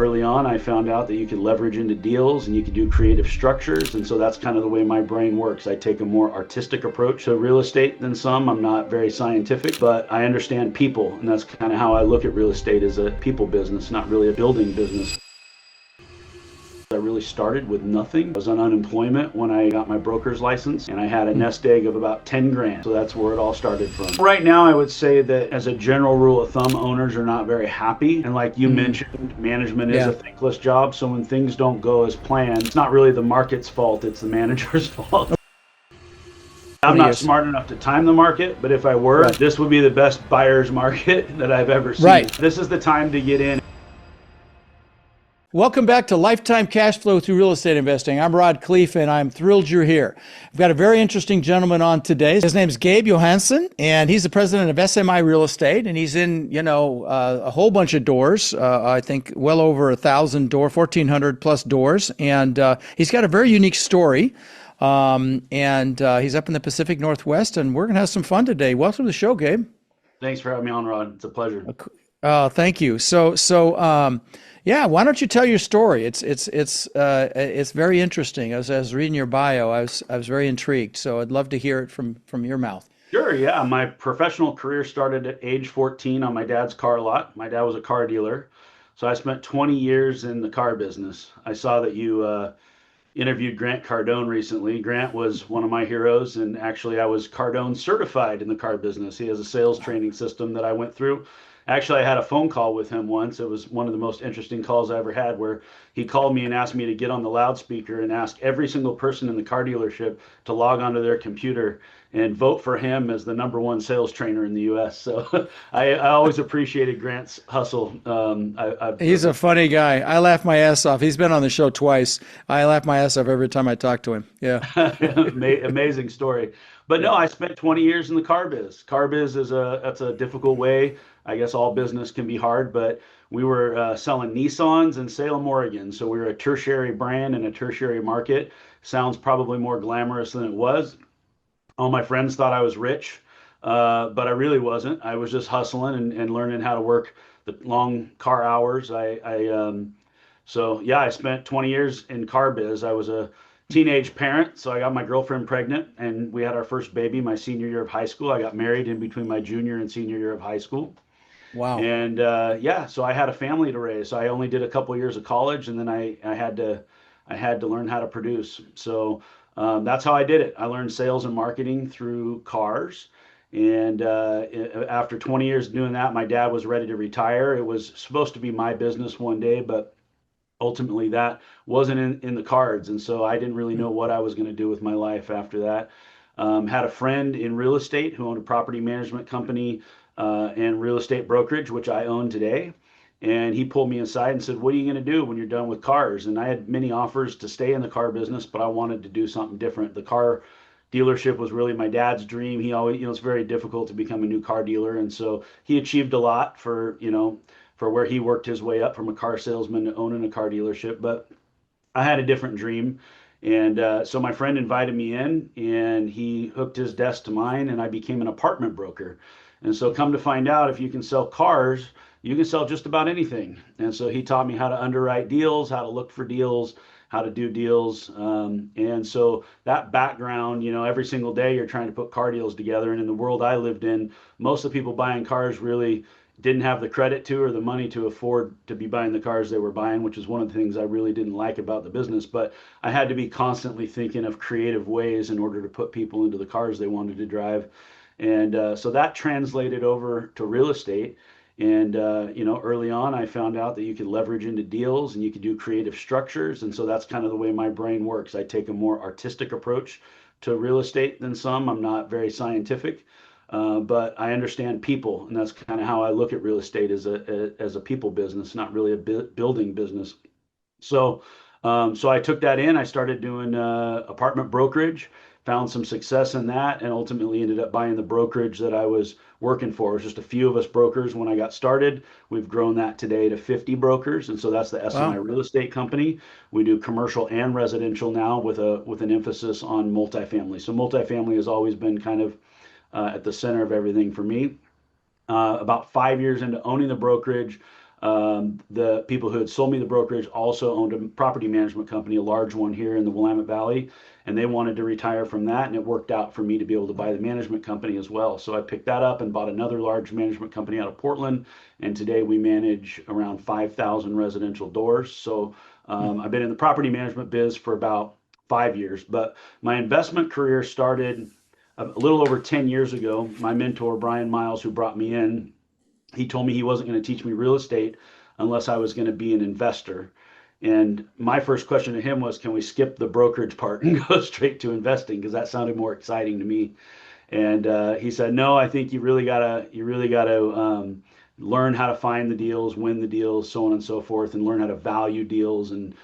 early on, I found out that you could leverage into deals and you could do creative structures. And so that's kind of the way my brain works. I take a more artistic approach to real estate than some. I'm not very scientific, but I understand people. And that's kind of how I look at real estate, as a people business, not really a building business. I really started with nothing. I was on unemployment when I got my broker's license, and I had a nest egg of about 10 grand. So that's where it all started from. Right now, I would say that as a general rule of thumb, owners are not very happy. And like you mentioned, management is a thankless job. So when things don't go as planned, it's not really the market's fault, it's the manager's fault. I'm not smart enough to time the market, but if I were, this would be the best buyer's market that I've ever seen. This is the time to get in. Welcome back to Lifetime Cash Flow Through Real Estate Investing. I'm Rod Khalifa, and I'm thrilled you're here. I've got a very interesting gentleman on today. His name's Gabe Johansen, and he's the president of SMI Real Estate, and he's in, a whole bunch of doors. I think well over 1,000 doors, 1,400 plus doors, and he's got a very unique story. And he's up in the Pacific Northwest, and we're going to have some fun today. Welcome to the show, Gabe. Thanks for having me on, Rod. It's a pleasure. Thank you. Yeah, why don't you tell your story? It's very interesting. As I was reading your bio, I was very intrigued. So I'd love to hear it from your mouth. Sure, yeah. My professional career started at age 14 on my dad's car lot. My dad was a car dealer. So I spent 20 years in the car business. I saw that you interviewed Grant Cardone recently. Grant was one of my heroes, and actually I was Cardone certified in the car business. He has a sales training system that I went through. Actually, I had a phone call with him once. It was one of the most interesting calls I ever had, where he called me and asked me to get on the loudspeaker and ask every single person in the car dealership to log onto their computer and vote for him as the #1 sales trainer in the U.S. So I always appreciated Grant's hustle. He's a funny guy. I laugh my ass off. He's been on the show twice. I laugh my ass off every time I talk to him. Yeah. Amazing story. But no, I spent 20 years in the car biz. Car biz that's a difficult way. I guess all business can be hard, but we were selling Nissans in Salem, Oregon. So we were a tertiary brand in a tertiary market. Sounds probably more glamorous than it was. All my friends thought I was rich, but I really wasn't. I was just hustling and learning how to work the long car hours. So yeah, I spent 20 years in car biz. I was a teenage parent, so I got my girlfriend pregnant, and we had our first baby my senior year of high school. I got married in between my junior and senior year of high school. Wow. And so I had a family to raise. So I only did a couple of years of college, and then I had to learn how to produce. So that's how I did it. I learned sales and marketing through cars. And after 20 years doing that, my dad was ready to retire. It was supposed to be my business one day, but ultimately that wasn't in the cards. And so I didn't really know what I was going to do with my life after that. Had a friend in real estate who owned a property management company and real estate brokerage, which I own today. And he pulled me aside and said, "What are you going to do when you're done with cars?" And I had many offers to stay in the car business, but I wanted to do something different. The car dealership was really my dad's dream. He always, it's very difficult to become a new car dealer. And so he achieved a lot for where he worked his way up from a car salesman to owning a car dealership. But I had a different dream. And so my friend invited me in, and he hooked his desk to mine, and I became an apartment broker. And so come to find out, if you can sell cars, you can sell just about anything. And so he taught me how to underwrite deals, how to look for deals, how to do deals. And so that background, every single day you're trying to put car deals together. And in the world I lived in, most of the people buying cars really didn't have the credit to or the money to afford to be buying the cars they were buying, which is one of the things I really didn't like about the business. But I had to be constantly thinking of creative ways in order to put people into the cars they wanted to drive. And so that translated over to real estate. And, early on, I found out that you could leverage into deals and you could do creative structures. And so that's kind of the way my brain works. I take a more artistic approach to real estate than some. I'm not very scientific, but I understand people. And that's kind of how I look at real estate, as a people business, not really a building business. So I took that in. I started doing apartment brokerage, found some success in that, and ultimately ended up buying the brokerage that I was working for. It was just a few of us brokers when I got started. We've grown that today to 50 brokers, and so that's the SMI Real Estate Company. We do commercial and residential now with an emphasis on multifamily. So multifamily has always been kind of at the center of everything for me. About 5 years into owning the brokerage, The people who had sold me the brokerage also owned a property management company, a large one here in the Willamette Valley, and they wanted to retire from that, and it worked out for me to be able to buy the management company as well. So I picked that up and bought another large management company out of Portland, and today we manage around 5,000 residential doors. So I've been in the property management biz for about 5 years, but my investment career started a little over 10 years ago. My mentor, Brian Miles, who brought me in, he told me he wasn't going to teach me real estate unless I was going to be an investor. And my first question to him was, can we skip the brokerage part and go straight to investing? Because that sounded more exciting to me. And he said, no, I think you really gotta learn how to find the deals, win the deals, so on and so forth, and learn how to value deals and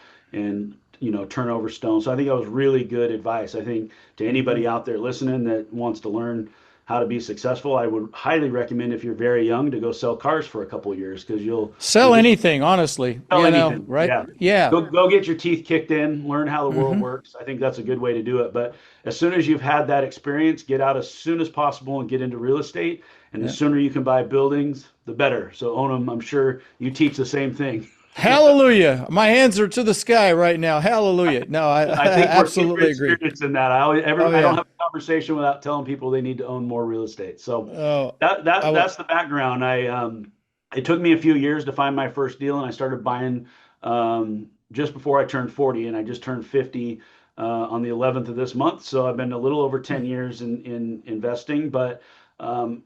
turn over stones. So I think that was really good advice. I think to anybody out there listening that wants to learn how to be successful, I would highly recommend if you're very young to go sell cars for a couple of years because Sell you'll just anything, honestly, sell anything. right? Yeah. Yeah. Go get your teeth kicked in, learn how the world Hmm. works. I think that's a good way to do it. But as soon as you've had that experience, get out as soon as possible and get into real estate. And the Yeah. sooner you can buy buildings, the better. So own them. I'm sure you teach the same thing. Hallelujah. My hands are to the sky right now. Hallelujah. No, I I think we're absolutely kindred agree. spirits in that. Oh, I don't yeah. have a conversation without telling people they need to own more real estate. So Oh, I will. that's the background. It took me a few years to find my first deal, and I started buying just before I turned 40, and I just turned 50 on the 11th of this month. So I've been a little over 10 years in investing, but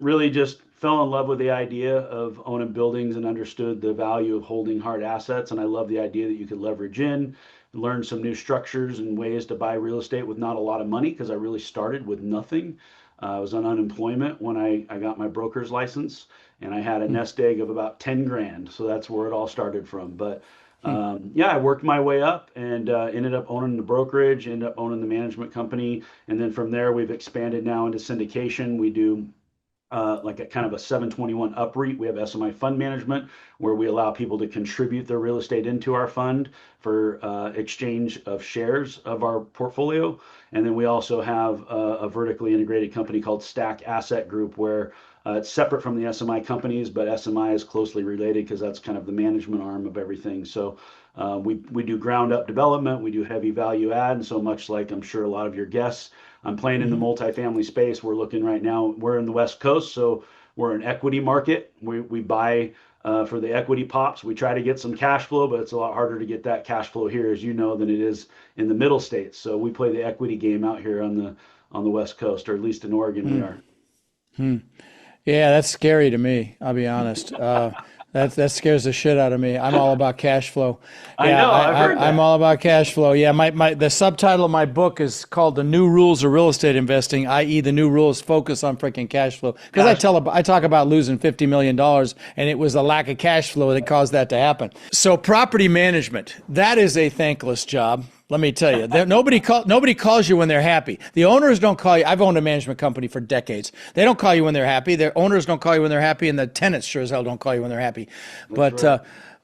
really just fell in love with the idea of owning buildings and understood the value of holding hard assets. And I love the idea that you could leverage in, learn some new structures and ways to buy real estate with not a lot of money because I really started with nothing. I was on unemployment when I got my broker's license, and I had a nest egg of about 10 grand. So that's where it all started from. But yeah, I worked my way up and ended up owning the brokerage, ended up owning the management company. And then from there, we've expanded now into syndication. We do like a kind of a 721 UPREIT. We have SMI fund management where we allow people to contribute their real estate into our fund for exchange of shares of our portfolio. And then we also have a vertically integrated company called Stack Asset Group where it's separate from the SMI companies, but SMI is closely related because that's kind of the management arm of everything. So we do ground up development, we do heavy value add, and so much like I'm sure a lot of your guests, I'm playing in the Mhm. multifamily space. We're looking right now, we're in the West Coast, so we're an equity market. We buy for the equity pops. We try to get some cash flow, but it's a lot harder to get that cash flow here, as you know, than it is in the middle states. So we play the equity game out here on the West Coast, or at least in Oregon, we are. Yeah, that's scary to me. I'll be honest. That scares the shit out of me. I'm all about cash flow. I Yeah, know, I've heard I'm that. all about cash flow. Yeah, my the subtitle of my book is called "The New Rules of Real Estate Investing," i.e., the new rules focus on freaking cash flow. Because Cash flow. I talk about losing $50 million, and it was a lack of cash flow that caused that to happen. So property management, that is a thankless job. Let me tell you, nobody calls you when they're happy. The owners don't call you. I've owned a management company for decades. They don't call you when they're happy. Their owners don't call you when they're happy, and the tenants sure as hell don't call you when they're happy. That's But right. uh,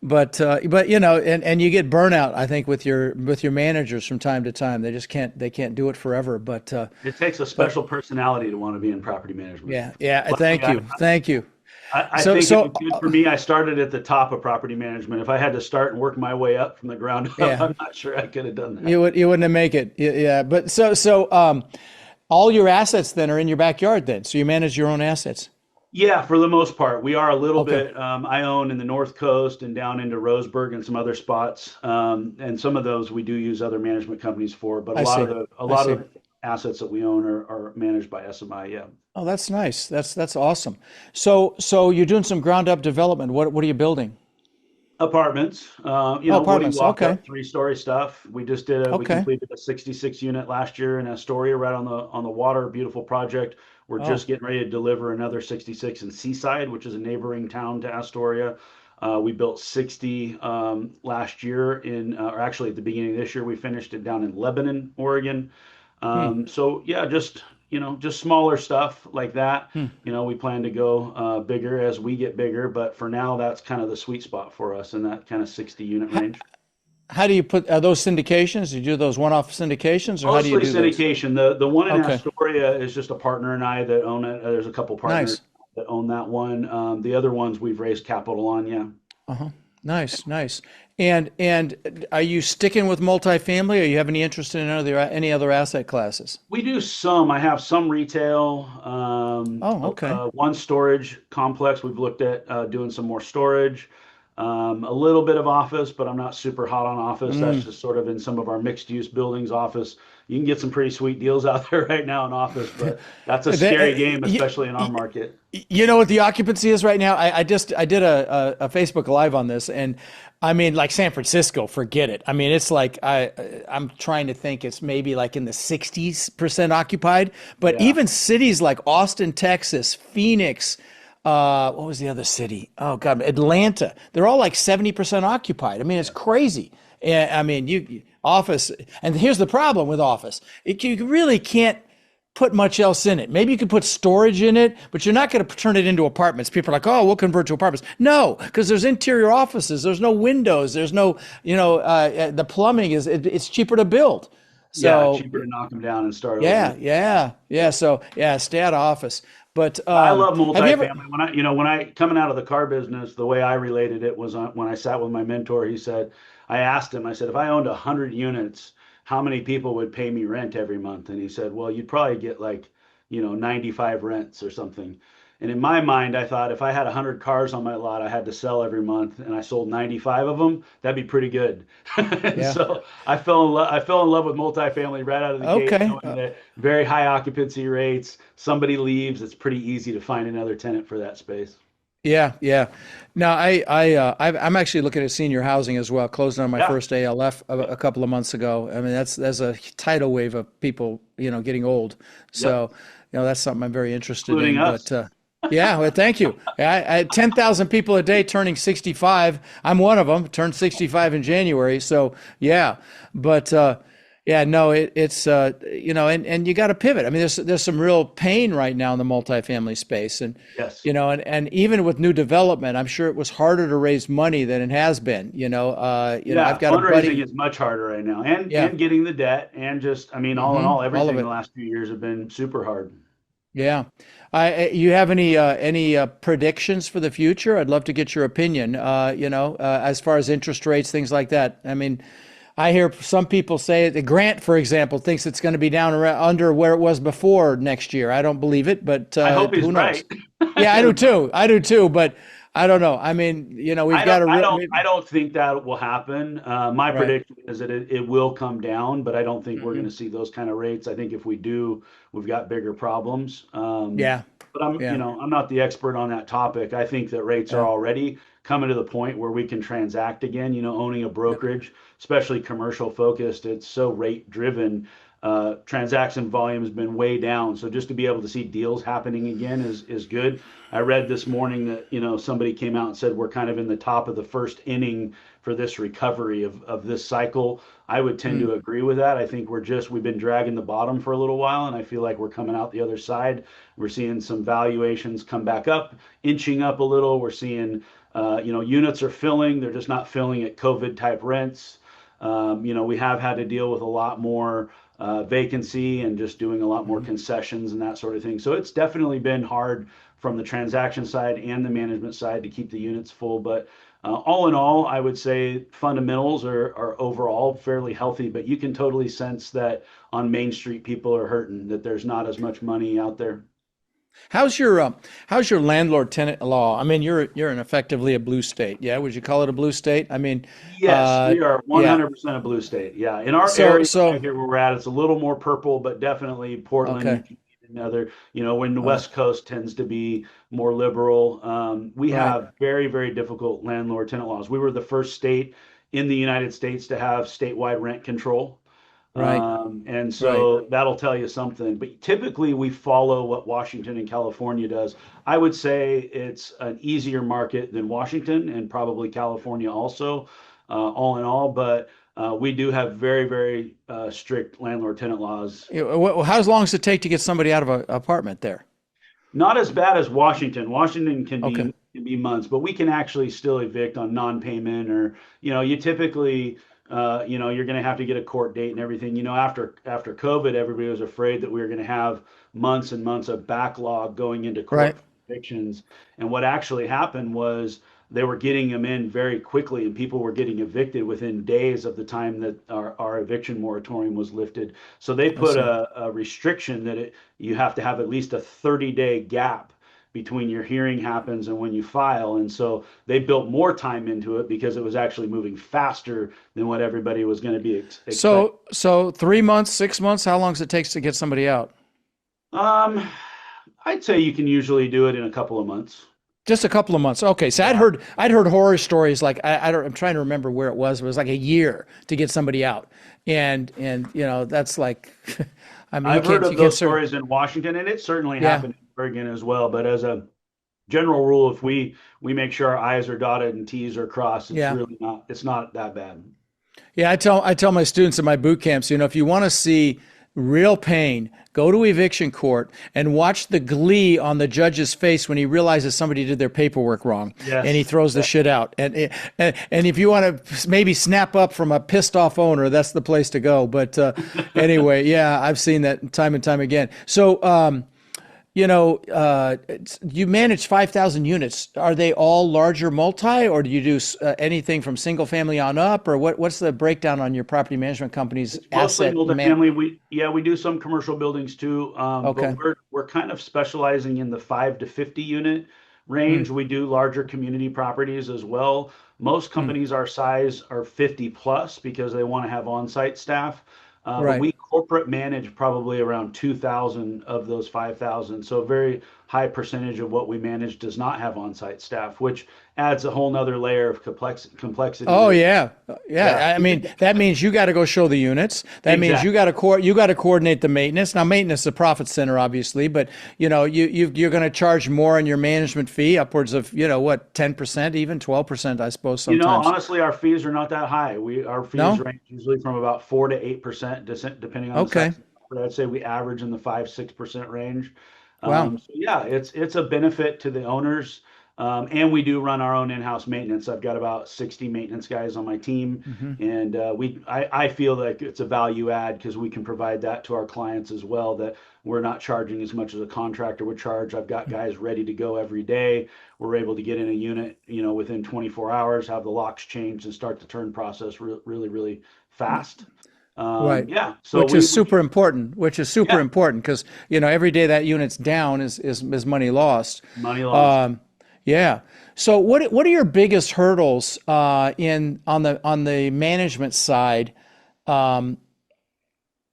but and you get burnout. I think with your managers from time to time. They can't do it forever. It takes a But special personality to want to be in property management. yeah. Luckily, Thank you. I So think it so was good for me. I started at the top of property management. If I had to start and work my way up from the ground up, yeah, I'm not sure I could have done that. you wouldn't have make it. Yeah. But all your assets then are in your backyard then. So you manage your own assets. Yeah, for the most part, we are a little Okay. bit. I own in the North Coast and down into Roseburg and some other spots, and some of those we do use other management companies for. But I see. a I lot see. of the assets that we own are managed by SMI. Yeah, Oh, that's nice. That's awesome. So you're doing some ground up development. What are you building? apartments. Oh, Woody apartments. walk Okay. up, 3-story stuff. We Okay. completed a 66 unit last year in Astoria, right on the water. Beautiful project. We're just Oh. getting ready to deliver another 66 in Seaside, which is a neighboring town to Astoria. We built 60 last year or actually at the beginning of this year, we finished it down in Lebanon, Oregon. Hmm. So yeah, just smaller stuff like that. Hmm. We plan to go bigger as we get bigger, but for now, that's kind of the sweet spot for us in that kind of 60 unit How, range. how do you put are those syndications? Do you do those one-off syndications, or how do you Mostly do those? syndication. The one in Okay. Astoria is just a partner and I that own it. There's a couple partners Nice. that own that one. The other ones we've raised capital on. Yeah. Uh-huh. Nice, nice. And are you sticking with multifamily, or you have any interest in any other asset classes? We do some. I have some retail, Oh, okay. one storage complex. We've looked at doing some more storage, a little bit of office, but I'm not super hot on office. That's Mm. just sort of in some of our mixed use buildings office. You can get some pretty sweet deals out there right now in office, but that's a scary game, especially in our market. You know what the occupancy is right now? I did a Facebook Live on this, and I mean, like San Francisco, forget it. I mean, it's like I'm trying to think. It's maybe like in the 60% occupied. But Yeah, even cities like Austin, Texas, Phoenix, what was the other city? Oh God, Atlanta. They're all like 70% occupied. I mean, it's crazy. And I mean, you office, and here's the problem with office. You really can't put much else in it. Maybe you could put storage in it, but you're not going to turn it into apartments. People are like, oh, we'll convert to apartments. No, because there's interior offices. There's no windows. There's no, the plumbing it's cheaper to build. yeah, So cheaper to knock them down and start yeah, over. yeah, yeah. So yeah, stay out of office. But I love have you ever? multifamily. When I coming out of the car business, the way I related it was when I sat with my mentor. He said, I asked him, I said, if I owned 100 units, how many people would pay me rent every month? And he said, well, you'd probably get like, 95 rents or something. And in my mind, I thought if I had 100 cars on my lot, I had to sell every month, and I sold 95 of them, that'd be pretty good. And Yeah. so I fell in love with multifamily right out of the gate, Okay. knowing that very high occupancy rates. Somebody leaves, it's pretty easy to find another tenant for that space. Yeah, yeah. Now I'm actually looking at senior housing as well. Closing on my Yeah, first ALF a couple of months ago. I mean, that's a tidal wave of people, getting old. yep, So, that's something I'm very interested including in. us. But yeah, well, thank you. I 10,000 people a day turning 65. I'm one of them. Turned 65 in January. So yeah, but yeah, no, it's and you got to pivot. I mean, there's some real pain right now in the multifamily space, and Yes. and even with new development, I'm sure it was harder to raise money than it has been. Yeah, I've got a fundraising buddy. is much harder right now, and Yeah, getting the debt, and just, I mean, all in all, all of everything the it. last few years have been super hard. Yeah. You have any predictions for the future? I'd love to get your opinion. As far as interest rates, things like that. I mean, I hear some people say the Grant, for example, thinks it's going to be down around under where it was before next year. I don't believe it, but I hope he's who knows? right. Yeah, I do too. I do too, but I don't know. I mean, we've I got don't, a I real don't, I don't think that will happen. My right. prediction is that it will come down, but I don't think we're going Hmm. to see those kind of rates. I think if we do, we've got bigger problems. Yeah, But yeah, I'm not the expert on that topic. I think that rates are yeah, already coming to the point where we can transact again. Owning a yeah. brokerage, especially commercial focused, it's so rate driven. Transaction volume has been way down. So just to be able to see deals happening again is good. I read this morning that somebody came out and said we're kind of in the top of the first inning for this recovery of this cycle. I would tend Mm, to agree with that. I think we've been dragging the bottom for a little while, and I feel like we're coming out the other side. We're seeing some valuations come back up, inching up a little. We're seeing units are filling. They're just not filling at COVID type rents. We have had to deal with a lot more vacancy and just doing a lot more mhm. concessions and that sort of thing. So it's definitely been hard from the transaction side and the management side to keep the units full. But all in all, I would say fundamentals are overall fairly healthy, but you can totally sense that on Main Street, people are hurting, that there's not as much money out there. How's your landlord tenant law? I mean, you're in effectively a blue state. Yeah, would you call it a blue state? I mean, Yes, we are yeah. 100% a blue state. Yeah, in our So area so right here where we're at, it's a little more purple, but definitely Portland okay. and other, when the Uh, West Coast tends to be more liberal. We right, have very, very difficult landlord tenant laws. We were the first state in the United States to have statewide rent control. right, And right. so that'll tell you something. But typically, we follow what Washington and California does. I would say it's an easier market than Washington and probably California also, all in all. But we do have very, very strict landlord tenant laws. How long does it take to get somebody out of an apartment there? Not as bad as Washington. Washington can Okay, be months, but we can actually still evict on non-payment, or you typically you're going to have to get a court date and everything. After COVID, everybody was afraid that we were going to have months and months of backlog going into court right. for evictions. And what actually happened was they were getting them in very quickly, and people were getting evicted within days of the time that our eviction moratorium was lifted. So they I put see. a restriction that you have to have at least a 30-day gap between your hearing happens and when you file. And so they built more time into it because it was actually moving faster than what everybody was going to be expecting. So 3 months, 6 months, how long does it take to get somebody out? Um, I'd say you can usually do it in a couple of months. Just a couple of months. Okay, so Yeah. I'd heard horror stories like I don't I'm trying to remember where it was. It was like a year to get somebody out, and that's like, I mean I've heard you of can't those serve. stories in Washington, and it certainly Yeah, happened in Oregon as well. But as a general rule, if we make sure our I's are dotted and T's are crossed, yeah. it's not that bad. Yeah, I tell my students in my boot camps, if you want to see real pain, go to eviction court and watch the glee on the judge's face when he realizes somebody did their paperwork wrong and he Yes, throws the exactly. shit out. And if you want to maybe snap up from a pissed off owner, that's the place to go. But anyway, yeah, I've seen that time and time again. So you manage 5,000 units. Are they all larger multi, or do you do anything from single family on up, or what's the breakdown on your property management company's It's mostly asset man? multifamily. We do some commercial buildings too, but Okay. we're kind of specializing in the 5 to 50 unit range. Mm, We do larger community properties as well. Most mm, companies our size are 50 plus because they want to have on-site staff. But right. we corporate manage probably around 2,000 of those 5,000. So a very high percentage of what we manage does not have on-site staff, which adds a whole nother layer of complexity Oh to it. yeah, Yeah, yeah. I mean, that means you got to go show the units. That means exactly. you got to coordinate the maintenance. Now, maintenance is a profit center, obviously, but you're going to charge more on your management fee, upwards of what 10%, even 12%, I suppose sometimes. Honestly, our fees are not that high. Our fees No, range usually from about 4 to 8%, depending on the size okay, of the property. I'd say we average in the 5-6% range. wow. So yeah, it's a benefit to the owners, and we do run our own in-house maintenance. I've got about 60 maintenance guys on my team, Hmm. and I feel like it's a value add because we can provide that to our clients as well. That we're not charging as much as a contractor would charge. I've got guys ready to go every day. We're able to get in a unit, within 24 hours, have the locks changed, and start the turn process really, really fast. Right. Yeah, so Which is super important, yeah, because, every day that unit's down is money lost. money lost. Um, yeah. So what are your biggest hurdles in on the management side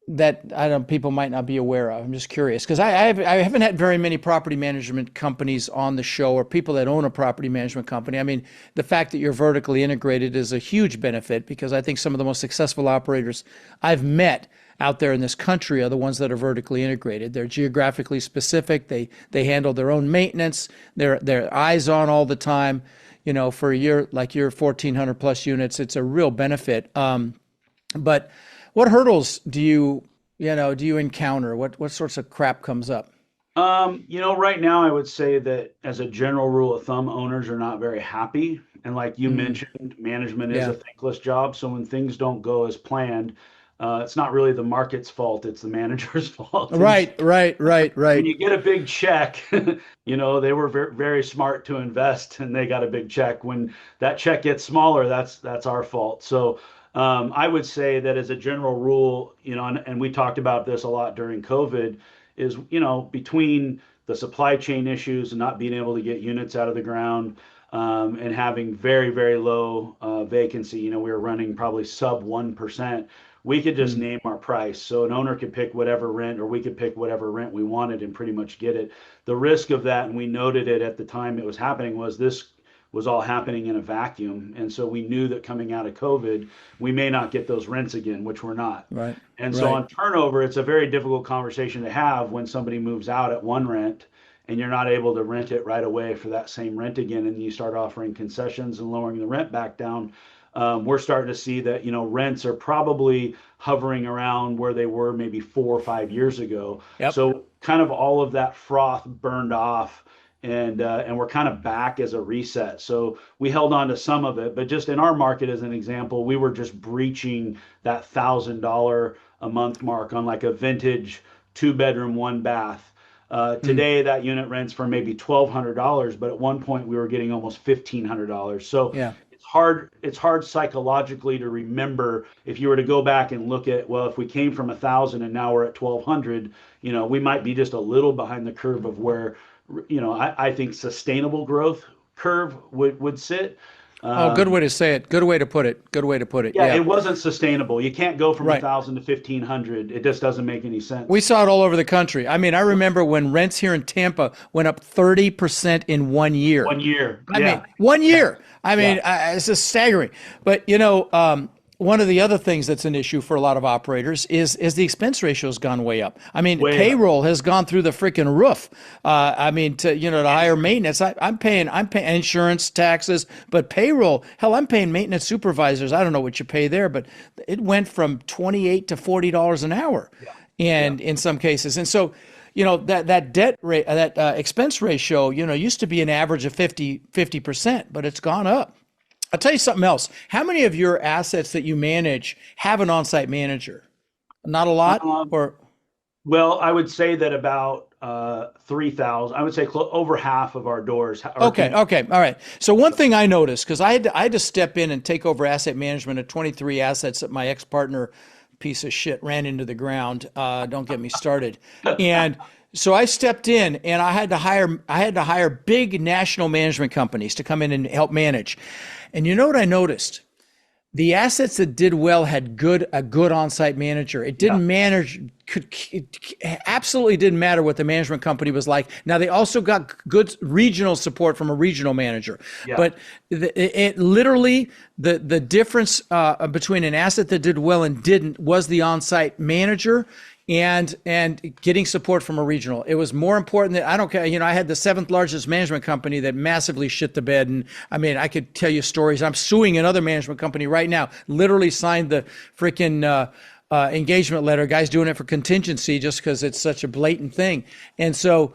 that I don't people might not be aware of? I'm just curious because I haven't had very many property management companies on the show or people that own a property management company. I mean, the fact that you're vertically integrated is a huge benefit because I think some of the most successful operators I've met out there in this country are the ones that are vertically integrated. They're geographically specific. They handle their own maintenance. They're eyes on all the time. For a year like your 1,400 plus units, it's a real benefit. But what hurdles do you encounter? What sorts of crap comes up? Right now I would say that as a general rule of thumb, owners are not very happy. And like you Mm, mentioned, management is a yeah. thankless job. So when things don't go as planned, it's not really the market's fault, it's the manager's fault. And Right, right, right, when right. you get a big check, they were very, very smart to invest and they got a big check. When that check gets smaller, that's our fault. So I would say that as a general rule, and we talked about this a lot during COVID, is between the supply chain issues and not being able to get units out of the ground, and having very, very low vacancy. We were running probably sub 1%. We could just Mm, name our price. So an owner could pick whatever rent, or we could pick whatever rent we wanted and pretty much get it. The risk of that, and we noted it at the time it was happening, was this was all happening in a vacuum. And so we knew that coming out of COVID, we may not get those rents again, which we're not. right, And so right. on turnover, it's a very difficult conversation to have when somebody moves out at one rent and you're not able to rent it right away for that same rent again. And you start offering concessions and lowering the rent back down. We're starting to see that, rents are probably hovering around where they were maybe 4 or 5 years ago. Yep. So kind of all of that froth burned off, and we're kind of back as a reset. So we held on to some of it, but just in our market, as an example, we were just breaching that $1,000 a month mark on like a vintage 2 bedroom, 1 bath. Mm. Today, that unit rents for maybe $1,200, but at one point we were getting almost $1,500. So Yeah. it's hard psychologically to remember if you were to go back and look at, well, if we came from 1,000 and now we're at 1,200, we might be just a little behind the curve of where, I think sustainable growth curve would sit. Oh, good Um, way to say it. Good way to put it. Good way to put it. yeah, Yeah. it wasn't sustainable. You can't go from Right. 1,000 to 1,500. It just doesn't make any We sense. saw it all over the country. I mean, I remember when rents here in Tampa went up 30% in 1 year. 1 year. I mean, Yeah. 1 year. I Yeah. mean, it's just staggering. But one of the other things that's an issue for a lot of operators is the expense ratio has gone way up. I mean, Way up. payroll has gone through the freaking roof. I mean, to hire maintenance, I'm paying insurance, taxes, but payroll. Hell, I'm paying maintenance supervisors. I don't know what you pay there, but it went from $28 to $40 an hour, Yeah. Yeah. and in some cases, and so. That debt rate, that expense ratio, used to be an average of 50%, but it's gone up. I'll tell you something else. How many of your assets that you manage have an on-site manager? Not a lot, Um, or well, I would say that about 3,000, I would say over half of our doors are okay, can. okay, all right. So one thing I noticed, because I had to step in and take over asset management of 23 assets that my ex-partner, piece of shit, ran into the ground. Don't get me started. And so I stepped in and I had to hire big national management companies to come in and help manage. And you know what I noticed? The assets that did well had a good on-site manager. It Yeah. didn't manage it absolutely didn't matter what the management company was like. Now they also got good regional support from a regional manager, Yeah. but it literally the difference between an asset that did well and didn't was the on-site manager and getting support from a regional. It was more important that I don't care. I had the seventh largest management company that massively shit the bed. And I mean, I could tell you stories. I'm suing another management company right now, literally signed the freaking engagement letter. Guys doing it for contingency just because it's such a blatant thing. And so,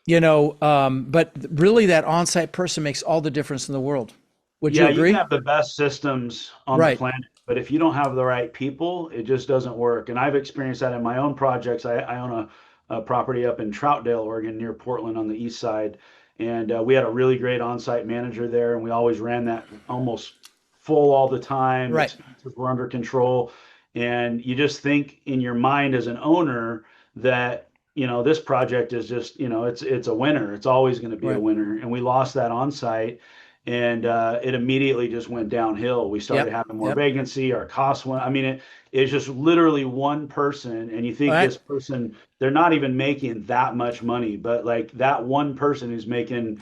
but really that on-site person makes all the difference in the world. Would you Yeah, you can agree? have the best systems on the Right. planet, but if you don't have the right people, it just doesn't work. And I've experienced that in my own projects. I own a property up in Troutdale, Oregon, near Portland on the east side. And we had a really great on-site manager there, and we always ran that almost full all the time. Right. Expenses were under control. And you just think in your mind as an owner that, this project is just, it's a winner. It's always going to be a Right. winner. And we lost that on-site and it immediately just went downhill. We started Yep. having more Yep. vacancy, our costs went. I mean, it's just literally one person, and you All think right. this person, they're not even making that much money, but like that one person who's making,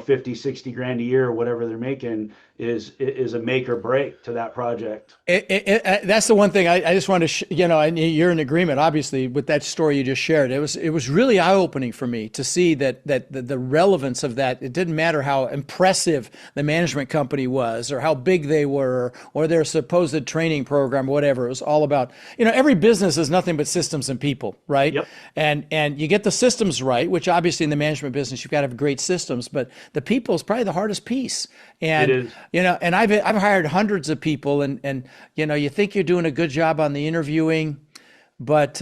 50, 60 grand a year or whatever they're making is a make or break to that project. That's the one thing I just wanted to, and you're in agreement, obviously, with that story you just shared. It was really eye opening for me to see that the relevance of that. It didn't matter how impressive the management company was, or how big they were, or their supposed training program, or whatever. It was all about, every business is nothing but systems and people, right? Yep. And you get the systems right, which obviously in the management business you've got to have great systems, but the people is probably the hardest piece. It And is. and I've hired hundreds of people, and you think you're doing a good job on the interviewing, but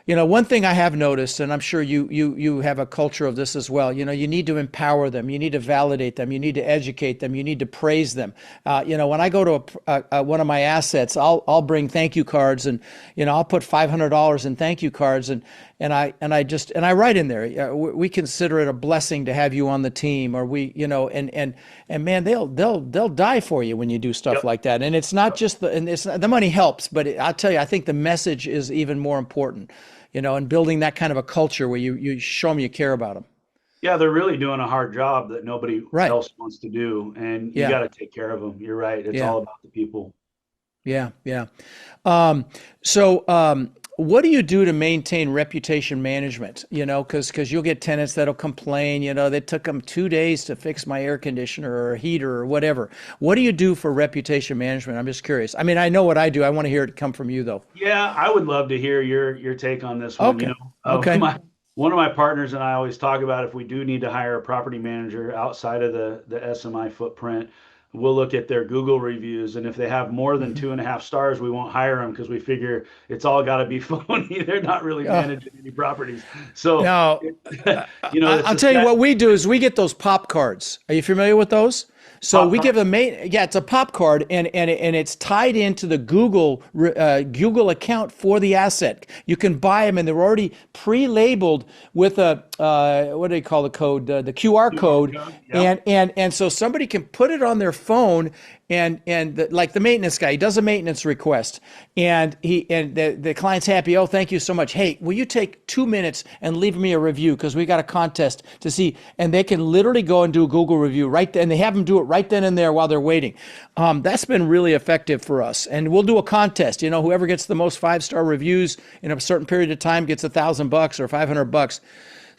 one thing I have noticed, and I'm sure you have a culture of this as well. You need to empower them, you need to validate them, you need to educate them, you need to praise them. When I go to one of my assets, I'll bring thank you cards, and I'll put $500 in thank you cards, and I write in there, we consider it a blessing to have you on the team, or and man, they'll die for you when you do stuff Yep. like that. And it's not just the money helps, but I'll tell you, I think the message is even more important. And building that kind of a culture where you show them you care about them. Yeah, they're really doing a hard job that nobody Right. else wants to do, and you Yeah. got to take care of them. You're right. It's Yeah. all about the people. Yeah. Yeah. So, what do you do to maintain reputation management? Because you'll get tenants that'll complain. They took them 2 days to fix my air conditioner or a heater or whatever. What do you do for reputation management? I'm just curious. I mean, I know what I do. I want to hear it come from you, though. Yeah, I would love to hear your take on this one. Okay. Okay. One of my partners and I always talk about if we do need to hire a property manager outside of the SMI footprint, we'll look at their Google reviews, and if they have more than 2.5 stars, we won't hire them because we figure it's all got to be phony. They're not really Oh, managing any properties. So, now, it's I'll a tell you set what we do is we get those pop cards. Are you familiar with those? So pop we give card. them, yeah, it's a pop card, and it's tied into the Google account for the asset. You can buy them, and they're already pre-labeled with a what do they call the code? The QR QR code, code. Yeah. and so somebody can put it on their phone, like the maintenance guy, he does a maintenance request, and the client's happy. Oh, thank you so much. Hey, will you take 2 minutes and leave me a review, because we got a contest to see, and they can literally go and do a Google review right then, and they have them do it right then and there while they're waiting. That's been really effective for us, and we'll do a contest. Whoever gets the most 5-star reviews in a certain period of time gets $1,000 or $500.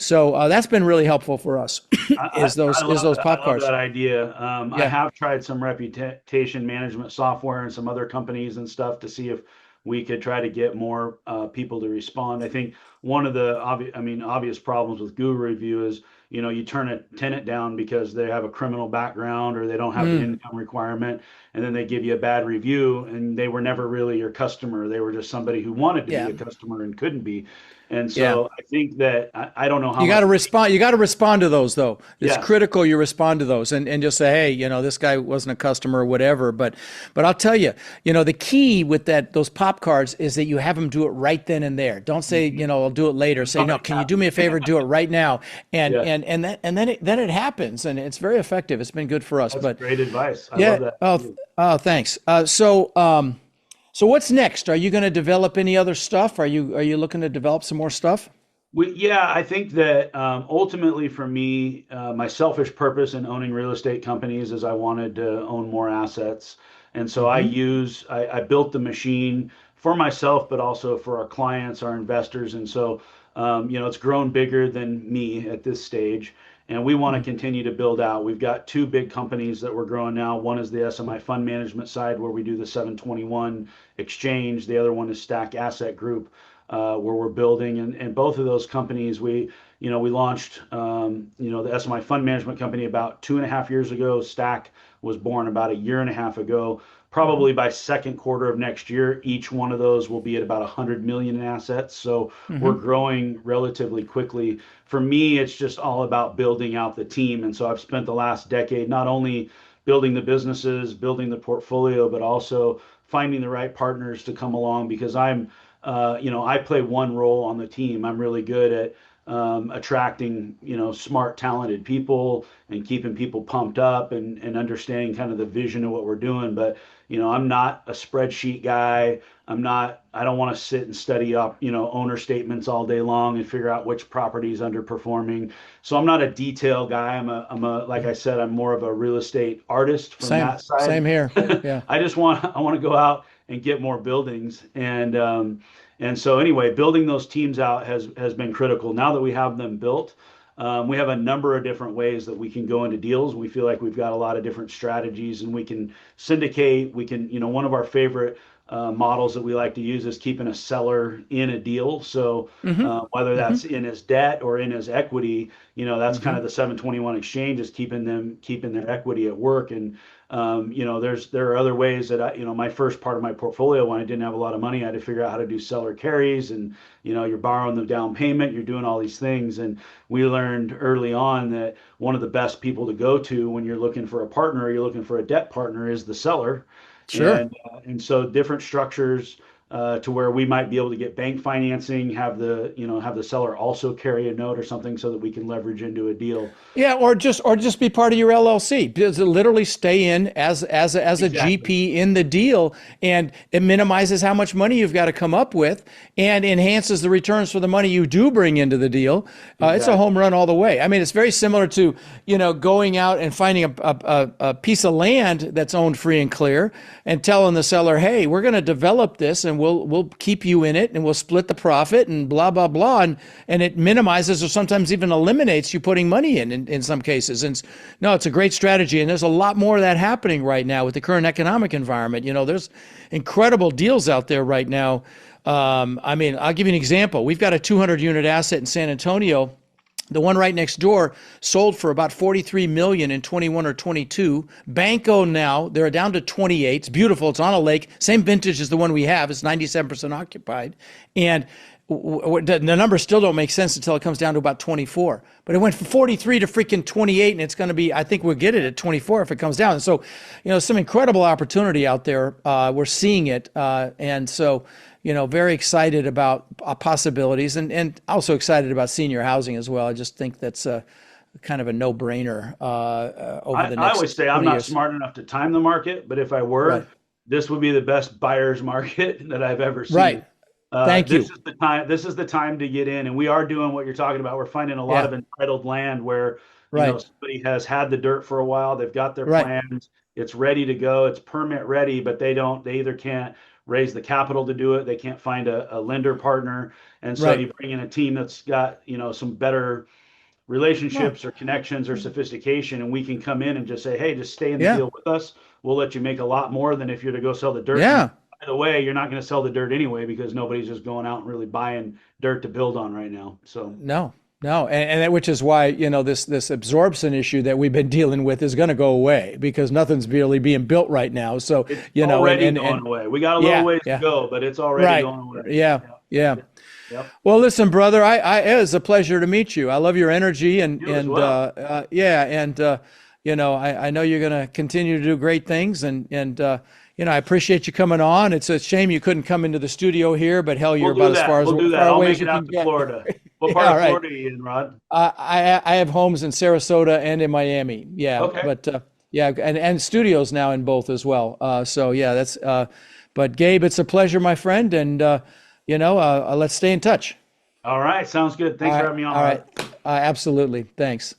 So that's been really helpful for us. I, is those I love pop I love cards? that idea. I Yeah. have tried some reputation management software and some other companies and stuff to see if we could try to get more people to respond. I think one of the obvious problems with Google review is, you turn a tenant down because they have a criminal background or they don't have the Mm, income requirement, and then they give you a bad review, and they were never really your customer. They were just somebody who wanted to be yeah. a customer and couldn't be. And Yeah. so I think that I don't know how You got much. to respond. You got to respond to those, though. It's Yes. critical you respond to those, and just say, hey, this guy wasn't a customer or whatever. But I'll tell you, the key with those pop cards is that you have them do it right then and there. Don't say, I'll do it later. Say, no, can you do me a favor? Do it right now. And Yeah. then it happens, and it's very effective. It's been good for us. That's But great advice. I yeah. love that. Oh, thanks. So what's next? Are you going to develop any other stuff? Are you looking to develop some more stuff? Yeah, I think that ultimately for me, my selfish purpose in owning real estate companies is I wanted to own more assets. And so I built the machine for myself, but also for our clients, our investors. And so, it's grown bigger than me at this stage. And we want to continue to build out. We've got two big companies that we're growing now. One is the SMI fund management side, where we do the 721 exchange. The other one is Stack Asset Group, where we're building. And both of those companies, we launched, the SMI fund management company about 2.5 years ago. Stack was born about a year and a half ago. Probably by second quarter of next year, each one of those will be at about 100 million in assets. So we're growing relatively quickly. For me, it's just all about building out the team. And so I've spent the last decade not only building the businesses, building the portfolio, but also finding the right partners to come along, because I play one role on the team. I'm really good at attracting, smart, talented people and keeping people pumped up and understanding kind of the vision of what we're doing. But, I'm not a spreadsheet guy. I don't want to sit and study up, owner statements all day long and figure out which property is underperforming. So I'm not a detail guy. Like I said, I'm more of a real estate artist from Same. that side. Same here. Yeah. I want to go out and get more buildings. And so anyway, building those teams out has been critical. Now that we have them built, we have a number of different ways that we can go into deals. We feel like we've got a lot of different strategies, and we can syndicate. We can, one of our favorite models that we like to use is keeping a seller in a deal. So whether that's in his debt or in his equity, that's kind of the 721 exchange, is keeping their equity at work. And there are other ways that my first part of my portfolio, when I didn't have a lot of money, I had to figure out how to do seller carries, and you're borrowing the down payment, you're doing all these things. And we learned early on that one of the best people to go to when you're looking for a partner, or you're looking for a debt partner, is the seller. Sure. And so different structures to where we might be able to get bank financing, have the seller also carry a note or something, so that we can leverage into a deal. Yeah, or just be part of your LLC. Just literally stay in as a Exactly. GP in the deal, and it minimizes how much money you've got to come up with, and enhances the returns for the money you do bring into the deal. It's a home Exactly. run all the way. I mean, it's very similar to going out and finding a piece of land that's owned free and clear, and telling the seller, hey, we're going to develop this, and we'll keep you in it, and we'll split the profit, and blah blah blah, and it minimizes or sometimes even eliminates you putting money in some cases. And no, it's a great strategy, and there's a lot more of that happening right now with the current economic environment. There's incredible deals out there right now. I mean, I'll give you an example. We've got a 200 unit asset in San Antonio The one right next door sold for about 43 million in 21 or 22. Banco now, they're down to 28. It's beautiful. It's on a lake. Same vintage as the one we have. It's 97% occupied. And the numbers still don't make sense until it comes down to about 24. But it went from 43 to freaking 28, and it's going to be, I think we'll get it at 24 if it comes down. And so, some incredible opportunity out there. We're seeing it. And so, very excited about possibilities, and also excited about senior housing as well. I just think that's kind of a no-brainer over the next I always say I'm 20 not years. smart enough to time the market, but if I Right. were, this would be the best buyer's market that I've ever seen. Right. Thank This you. is the time. This is the time to get in, and we are doing what you're talking about. We're finding a lot Yeah. of entitled land where Right. somebody has had the dirt for a while. They've got their Right. plans. It's ready to go. It's permit ready, but they don't. They either can't raise the capital to do it. They can't find a lender partner, and so Right. you bring in a team that's got some better Well, relationships or connections or sophistication, and we can come in and just say, hey, just stay in the yeah. deal with us. We'll let you make a lot more than if you're to go sell the dirt. And Yeah. by the way, you're not going to sell the dirt anyway because nobody's just going out and really buying dirt to build on right now. So No. No. And that, which is why, this absorption issue that we've been dealing with is going to go away because nothing's really being built right now. So, it's and, already and going away. We got a little yeah. ways to Yeah. go, but it's already Right. going away. Yeah. Yep. Yeah. Yep. Yep. Well, listen, brother, it was a pleasure to meet you. I love your energy You as well. yeah, and I know you're going to continue to do great things, and I appreciate you coming on. It's a shame you couldn't come into the studio here, but hell, you're We'll about do as that. We'll do that. far I'll away make as it you can out to get. Florida. What Yeah, part all of right. Florida are you in, Rod? I have homes in Sarasota and in Miami. Yeah, Okay. but yeah, and studios now in both as well. So yeah, that's. But Gabe, it's a pleasure, my friend, and let's stay in touch. All right. Sounds good. All Thanks for right, having me on, all Rod. right, absolutely. Thanks.